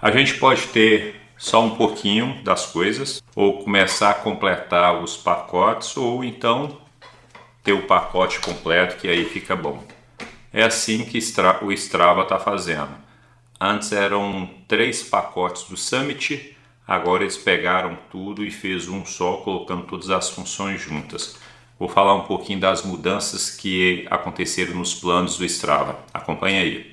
A gente pode ter só um pouquinho das coisas, ou começar a completar os pacotes, ou então ter o pacote completo, que aí fica bom. É assim que o Strava está fazendo. Antes eram 3 pacotes do Summit, agora eles pegaram tudo e fez um só, colocando todas as funções juntas. Vou falar um pouquinho das mudanças que aconteceram nos planos do Strava. Acompanhe aí.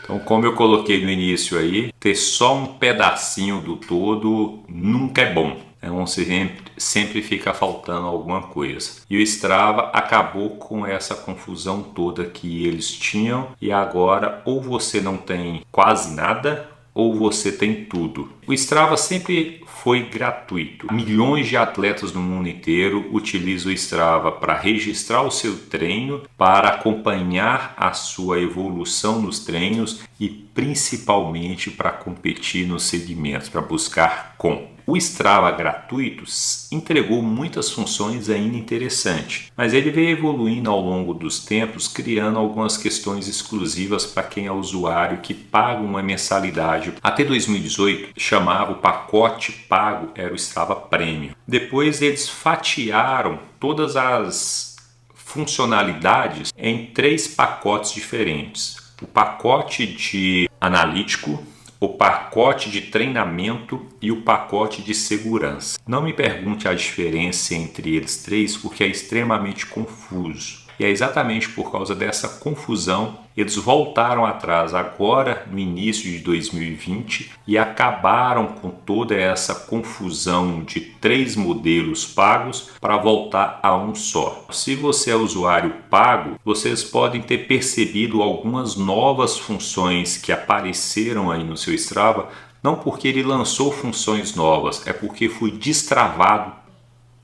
Então, como eu coloquei no início aí, ter só um pedacinho do todo nunca é bom. Então, sempre fica faltando alguma coisa. E o Strava acabou com essa confusão toda que eles tinham e agora ou você não tem quase nada ou você tem tudo. O Strava sempre foi gratuito. Milhões de atletas no mundo inteiro utilizam o Strava para registrar o seu treino, para acompanhar a sua evolução nos treinos e principalmente para competir nos segmentos, para buscar com. O Strava gratuito entregou muitas funções ainda interessantes, mas ele veio evoluindo ao longo dos tempos, criando algumas questões exclusivas para quem é usuário que paga uma mensalidade. Até 2018, chamava o pacote pago, era o Strava Premium. Depois eles fatiaram todas as funcionalidades em 3 pacotes diferentes. O pacote de analítico, o pacote de treinamento e o pacote de segurança. Não me pergunte a diferença entre eles 3 porque é extremamente confuso. E é exatamente por causa dessa confusão eles voltaram atrás agora no início de 2020 e acabaram com toda essa confusão de 3 modelos pagos para voltar a um só. Se você é usuário pago, vocês podem ter percebido algumas novas funções que apareceram aí no seu Strava, não porque ele lançou funções novas, é porque foi destravado.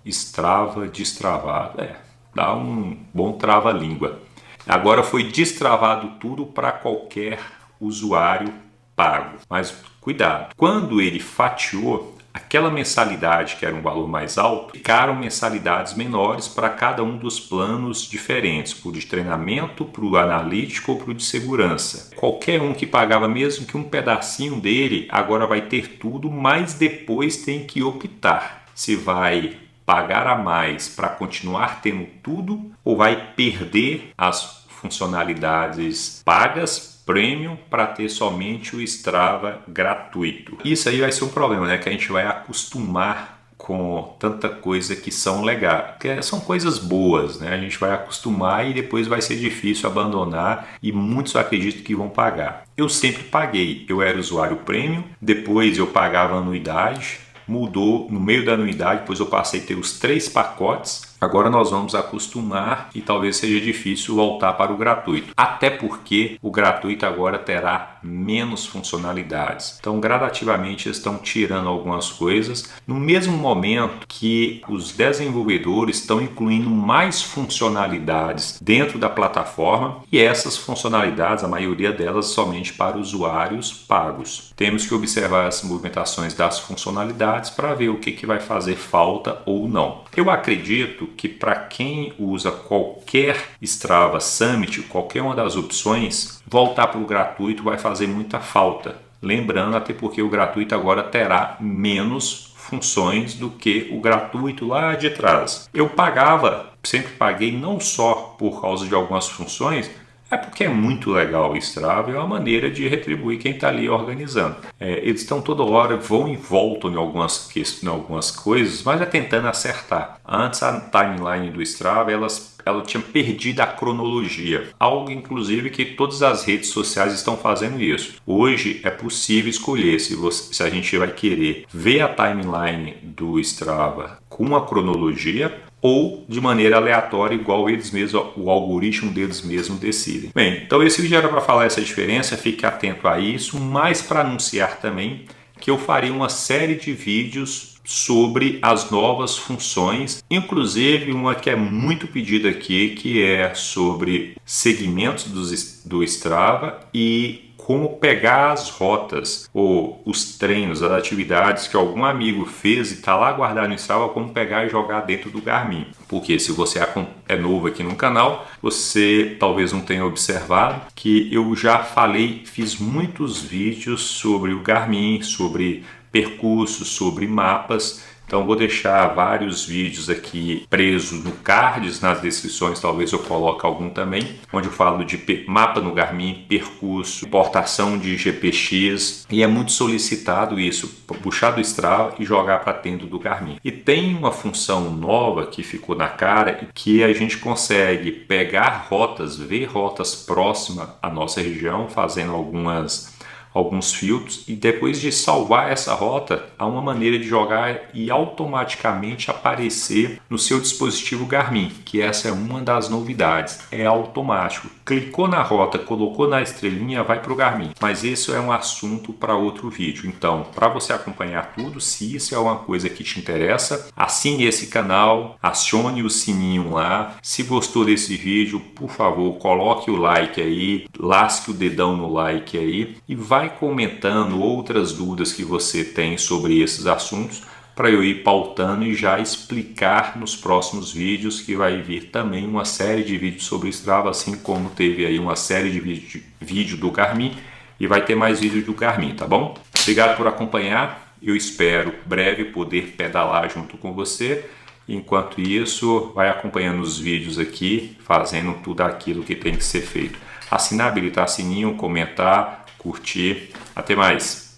Strava destravado, dá um bom trava-língua. Agora foi destravado tudo para qualquer usuário pago. Mas cuidado, quando ele fatiou, aquela mensalidade que era um valor mais alto, ficaram mensalidades menores para cada um dos planos diferentes, para o de treinamento, para o analítico ou para o de segurança. Qualquer um que pagava mesmo que um pedacinho dele, agora vai ter tudo, mas depois tem que optar se vai pagar a mais para continuar tendo tudo ou vai perder as funcionalidades pagas premium para ter somente o Strava gratuito. Isso aí vai ser um problema, né? Que a gente vai acostumar com tanta coisa que são legais, que são coisas boas, né? A gente vai acostumar e depois vai ser difícil abandonar e muitos acreditam que vão pagar. Eu sempre paguei, eu era usuário premium, depois eu pagava anuidade, mudou no meio da anuidade, depois eu passei a ter os 3 pacotes. Agora nós vamos acostumar e talvez seja difícil voltar para o gratuito. Até porque o gratuito agora terá menos funcionalidades. Então, gradativamente, eles estão tirando algumas coisas no mesmo momento que os desenvolvedores estão incluindo mais funcionalidades dentro da plataforma e essas funcionalidades, a maioria delas, somente para usuários pagos. Temos que observar as movimentações das funcionalidades para ver o que vai fazer falta ou não. Eu acredito que para quem usa qualquer Strava Summit, qualquer uma das opções, voltar para o gratuito vai fazer muita falta. Lembrando, até porque o gratuito agora terá menos funções do que o gratuito lá de trás. Eu pagava, sempre paguei não só por causa de algumas funções, é porque é muito legal o Strava, é uma maneira de retribuir quem está ali organizando. Eles estão toda hora, vão e voltam em algumas coisas, mas tentando acertar. Antes a timeline do Strava, ela tinha perdido a cronologia. Algo, inclusive, que todas as redes sociais estão fazendo isso. Hoje é possível escolher se a gente vai querer ver a timeline do Strava com a cronologia ou de maneira aleatória, igual eles mesmos, o algoritmo deles mesmos decidem. Bem, então esse vídeo era para falar essa diferença, fique atento a isso, mas para anunciar também que eu farei uma série de vídeos sobre as novas funções, inclusive uma que é muito pedida aqui, que é sobre segmentos do Strava e como pegar as rotas ou os treinos, as atividades que algum amigo fez e está lá guardado no Strava, como pegar e jogar dentro do Garmin. Porque se você é novo aqui no canal, você talvez não tenha observado que eu já falei, fiz muitos vídeos sobre o Garmin, sobre percursos, sobre mapas. Então vou deixar vários vídeos aqui presos no cards, nas descrições talvez eu coloque algum também, onde eu falo de mapa no Garmin, percurso, importação de GPX, e é muito solicitado isso, puxar do Strava e jogar para dentro do Garmin. E tem uma função nova que ficou na cara, que a gente consegue pegar rotas, ver rotas próximas à nossa região, fazendo alguns filtros, e depois de salvar essa rota, há uma maneira de jogar e automaticamente aparecer no seu dispositivo Garmin, que essa é uma das novidades, é automático. Clicou na rota, colocou na estrelinha, vai para o Garmin. Mas isso é um assunto para outro vídeo. Então, para você acompanhar tudo, se isso é uma coisa que te interessa, assine esse canal, acione o sininho lá. Se gostou desse vídeo, por favor, coloque o like aí, lasque o dedão no like aí e vai comentando outras dúvidas que você tem sobre esses assuntos para eu ir pautando e já explicar nos próximos vídeos, que vai vir também uma série de vídeos sobre Strava, assim como teve aí uma série de vídeo do Garmin, e vai ter mais vídeos do Garmin, tá bom? Obrigado por acompanhar, eu espero breve poder pedalar junto com você. Enquanto isso, vai acompanhando os vídeos aqui, fazendo tudo aquilo que tem que ser feito. Assinar, habilitar sininho, comentar, curtir. Até mais!